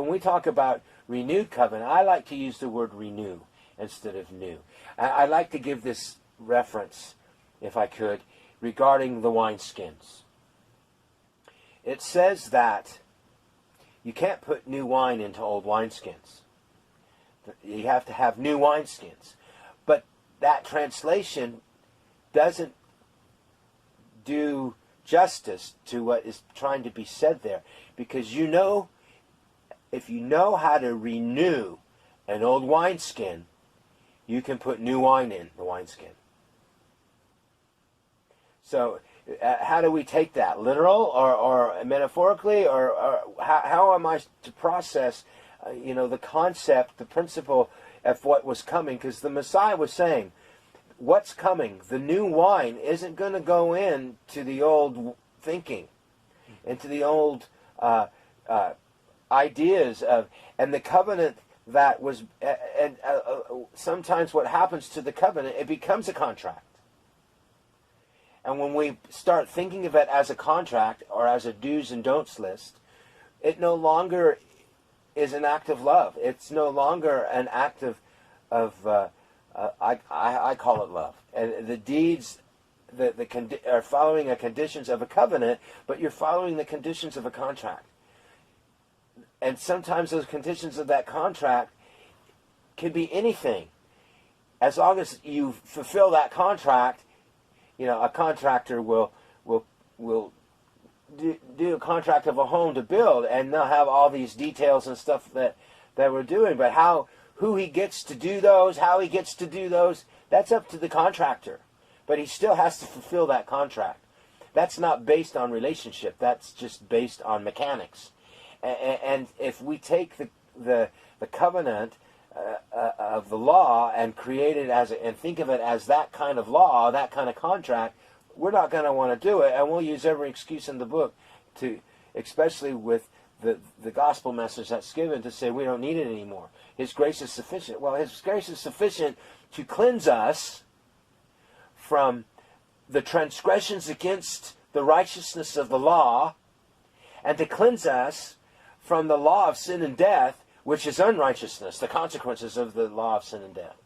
When we talk about renewed covenant, I like to use the word renew instead of new. I like to give this reference, if I could, regarding the wineskins. It says that you can't put new wine into old wineskins. You have to have new wineskins. But that translation doesn't do justice to what is trying to be said there. Because if you know how to renew an old wineskin, you can put new wine in the wineskin. So how do we take that? Literal or metaphorically? Or how am I to process the concept, the principle of what was coming? Because the Messiah was saying, what's coming? The new wine isn't going to go into the old thinking, into the old ideas of, and the covenant that was, sometimes what happens to the covenant, it becomes a contract. And when we start thinking of it as a contract or as a do's and don'ts list, it no longer is an act of love. It's no longer an act of I call it love. And the deeds are following the conditions of a covenant, but you're following the conditions of a contract. And sometimes those conditions of that contract can be anything. As long as you fulfill that contract, a contractor will do a contract of a home to build, and they'll have all these details and stuff that we're doing. But who he gets to do those, how he gets to do those, that's up to the contractor. But he still has to fulfill that contract. That's not based on relationship. That's just based on mechanics. And if we take the covenant of the law and create it and think of it as that kind of law, that kind of contract, we're not going to want to do it, and we'll use every excuse in the book to, especially with the gospel message that's given, to say we don't need it anymore. His grace is sufficient. Well, His grace is sufficient to cleanse us from the transgressions against the righteousness of the law, and to cleanse us from the law of sin and death, which is unrighteousness, the consequences of the law of sin and death.